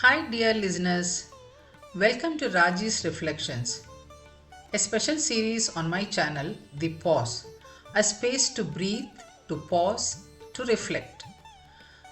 Hi, dear listeners. Welcome to Raji's Reflections, a special series on my channel, The Pause, a space to breathe, to pause, to reflect.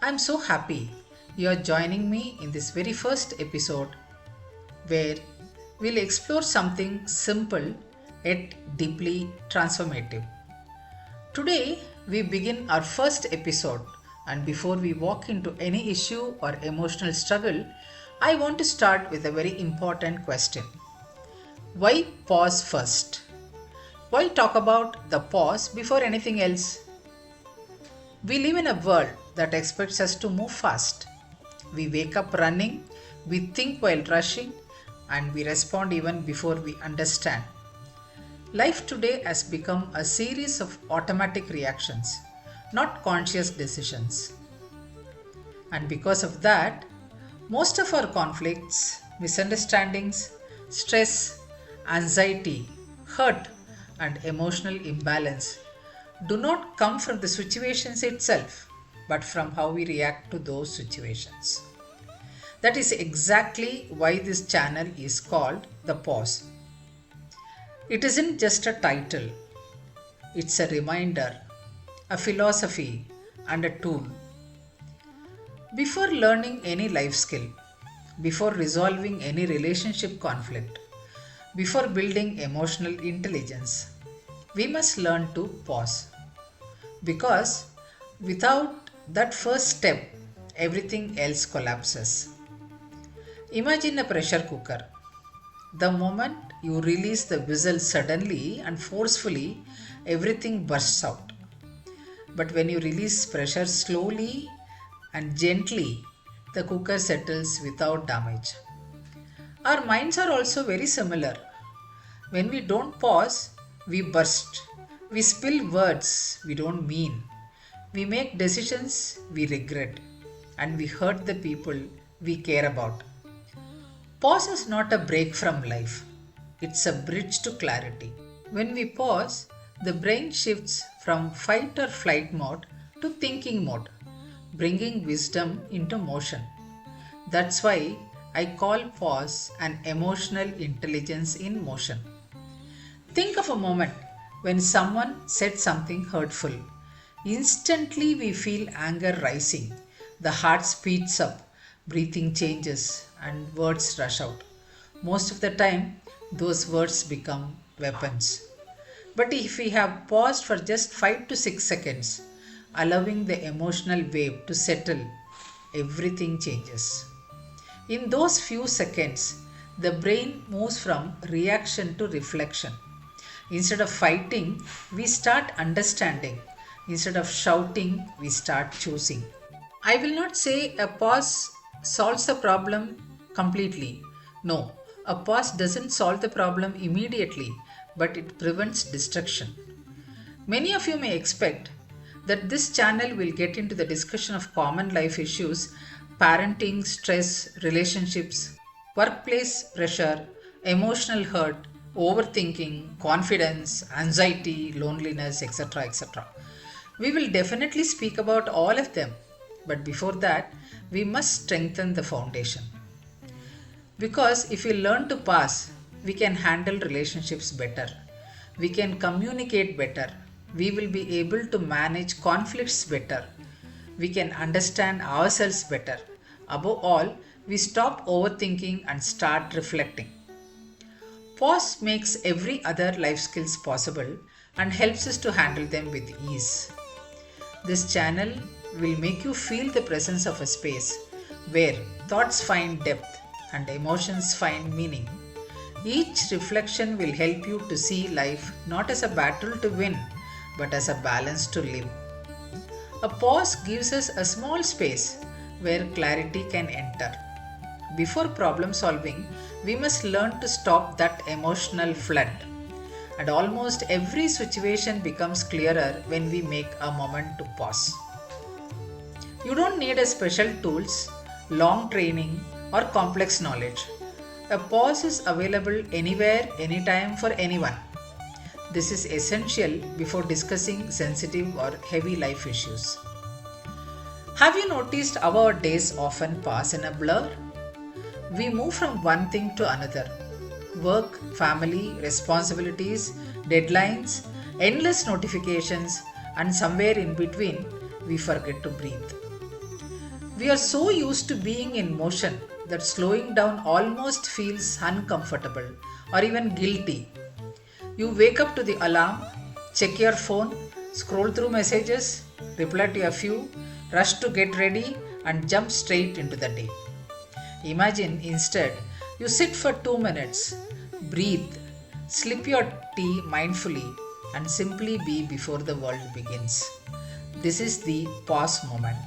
I'm so happy you are joining me in this very first episode where we'll explore something simple yet deeply transformative. Today, we begin our first episode, and before we walk into any issue or emotional struggle, I want to start with a very important question. Why pause first? Why talk about the pause before anything else? We live in a world that expects us to move fast. We wake up running, we think while rushing, and we respond even before we understand. Life today has become a series of automatic reactions, not conscious decisions. And because of that, most of our conflicts, misunderstandings, stress, anxiety, hurt, and emotional imbalance do not come from the situations itself, but from how we react to those situations. That is exactly why this channel is called The Pause. It isn't just a title, it's a reminder, a philosophy, and a tool. Before learning any life skill, before resolving any relationship conflict, before building emotional intelligence, we must learn to pause. Because without that first step, everything else collapses. Imagine a pressure cooker. The moment you release the whistle suddenly and forcefully, everything bursts out. But when you release pressure slowly and gently, the cooker settles without damage. Our minds are also very similar. When we don't pause, we burst. We spill words we don't mean. We make decisions we regret. And we hurt the people we care about. Pause is not a break from life, it's a bridge to clarity. When we pause, the brain shifts from fight or flight mode to thinking mode, bringing wisdom into motion. That's why I call pause an emotional intelligence in motion. Think of a moment when someone said something hurtful. Instantly, we feel anger rising. The heart speeds up, breathing changes, and words rush out. Most of the time, those words become weapons. But if we have paused for just 5 to 6 seconds, allowing the emotional wave to settle, everything changes. In those few seconds, the brain moves from reaction to reflection. Instead of fighting, we start understanding. Instead of shouting, we start choosing. I will not say a pause solves the problem completely. No, a pause doesn't solve the problem immediately, but it prevents destruction. Many of you may expect that this channel will get into the discussion of common life issues, parenting, stress, relationships, workplace pressure, emotional hurt, overthinking, confidence, anxiety, loneliness, etc. etc. We will definitely speak about all of them, but before that, we must strengthen the foundation. Because if we learn to pass, we can handle relationships better. We can communicate better. We will be able to manage conflicts better. We can understand ourselves better. Above all, we stop overthinking and start reflecting. Pause makes every other life skills possible and helps us to handle them with ease. This channel will make you feel the presence of a space where thoughts find depth and emotions find meaning. Each reflection will help you to see life not as a battle to win, but as a balance to live. A pause gives us a small space where clarity can enter. Before problem solving, we must learn to stop that emotional flood. And almost every situation becomes clearer when we make a moment to pause. You don't need a special tools, long training, or complex knowledge. A pause is available anywhere, anytime for anyone. This is essential before discussing sensitive or heavy life issues. Have you noticed how our days often pass in a blur? We move from one thing to another: work, family, responsibilities, deadlines, endless notifications, and somewhere in between, we forget to breathe. We are so used to being in motion that slowing down almost feels uncomfortable or even guilty. You wake up to the alarm, check your phone, scroll through messages, reply to a few, rush to get ready, and jump straight into the day. Imagine instead you sit for 2 minutes, breathe, slip your tea mindfully, and simply be before the world begins. This is the pause moment.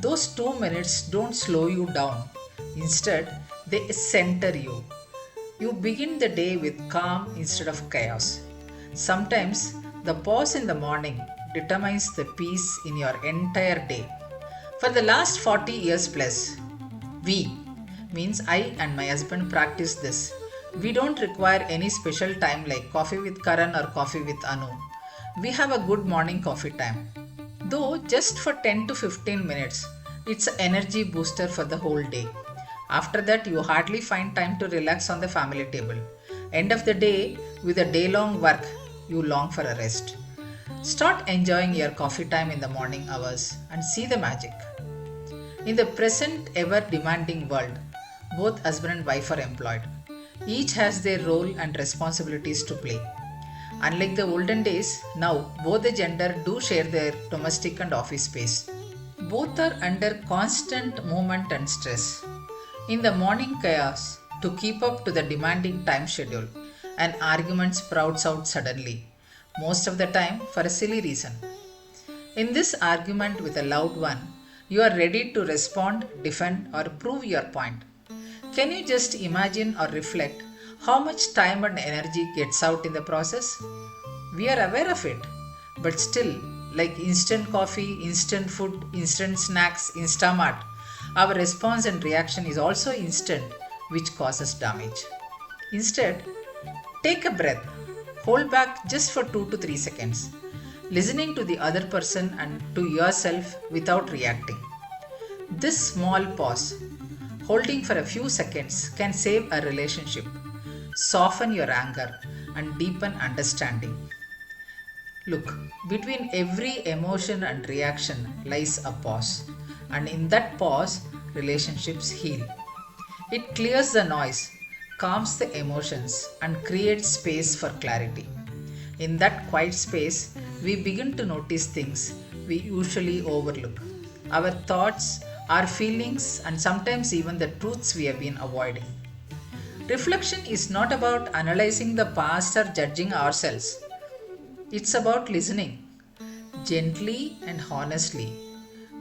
Those 2 minutes don't slow you down, instead, they center you. You begin the day with calm instead of chaos. Sometimes the pause in the morning determines the peace in your entire day. For the last 40 years plus, we, means I and my husband, practice this. We don't require any special time like coffee with Karan or coffee with Anu. We have a good morning coffee time. Though just for 10 to 15 minutes, it's an energy booster for the whole day. After that, you hardly find time to relax on the family table. End of the day, with a day long work, you long for a rest. Start enjoying your coffee time in the morning hours and see the magic. In the present ever demanding world, both husband and wife are employed. Each has their role and responsibilities to play. Unlike the olden days, now both the gender do share their domestic and office space. Both are under constant movement and stress. In the morning chaos, to keep up to the demanding time schedule, an argument sprouts out suddenly, most of the time for a silly reason. In this argument with a loud one, you are ready to respond, defend, or prove your point. Can you just imagine or reflect how much time and energy gets out in the process? We are aware of it, but still, like instant coffee, instant food, instant snacks, Instamart, our response and reaction is also instant, which causes damage. Instead, take a breath, hold back just for 2 to 3 seconds, listening to the other person and to yourself without reacting. This small pause, holding for a few seconds, can save a relationship, soften your anger, and deepen understanding. Look, between every emotion and reaction lies a pause, and in that pause, relationships heal. It clears the noise, calms the emotions, and creates space for clarity. In that quiet space, we begin to notice things we usually overlook: our thoughts, our feelings, and sometimes even the truths we have been avoiding. Reflection is not about analyzing the past or judging ourselves. It's about listening gently and honestly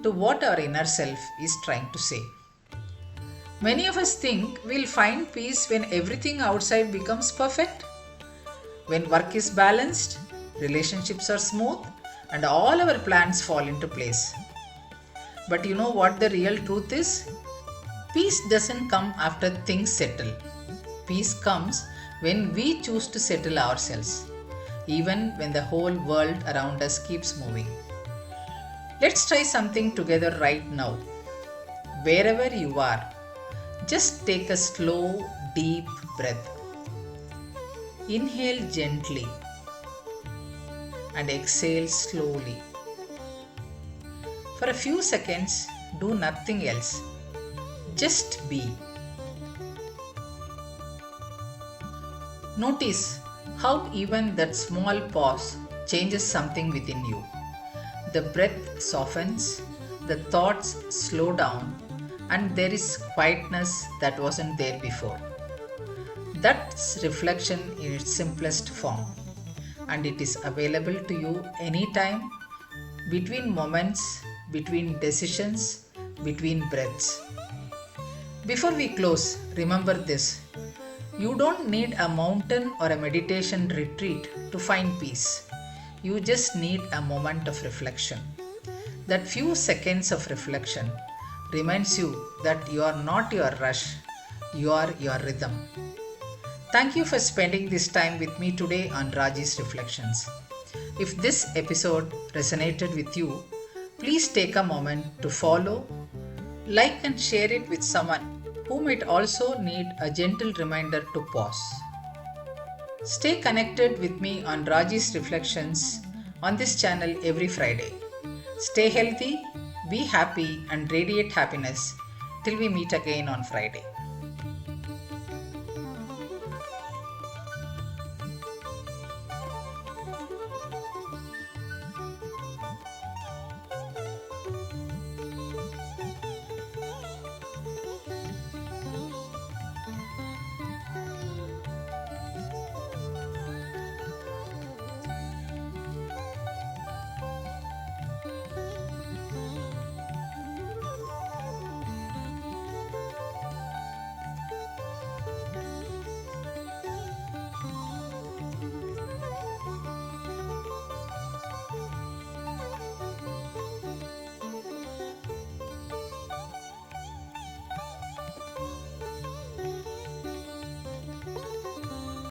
to what our inner self is trying to say. Many of us think we'll find peace when everything outside becomes perfect, when work is balanced, relationships are smooth, and all our plans fall into place. But you know what the real truth is? Peace doesn't come after things settle. Peace comes when we choose to settle ourselves, even when the whole world around us keeps moving. Let's try something together right now. Wherever you are, just take a slow, deep breath. Inhale gently and exhale slowly. For a few seconds, do nothing else. Just be. Notice how even that small pause changes something within you. The breath softens, the thoughts slow down, and there is quietness that wasn't there before. That's reflection in its simplest form, and it is available to you anytime, between moments, between decisions, between breaths. Before we close, remember this: you don't need a mountain or a meditation retreat to find peace. You just need a moment of reflection. That few seconds of reflection reminds you that you are not your rush, you are your rhythm. Thank you for spending this time with me today on Raji's Reflections. If this episode resonated with you, please take a moment to follow, like, and share it with someone who might also need a gentle reminder to pause. Stay connected with me on Raji's Reflections on this channel every Friday. Stay healthy, be happy, and radiate happiness till we meet again on Friday.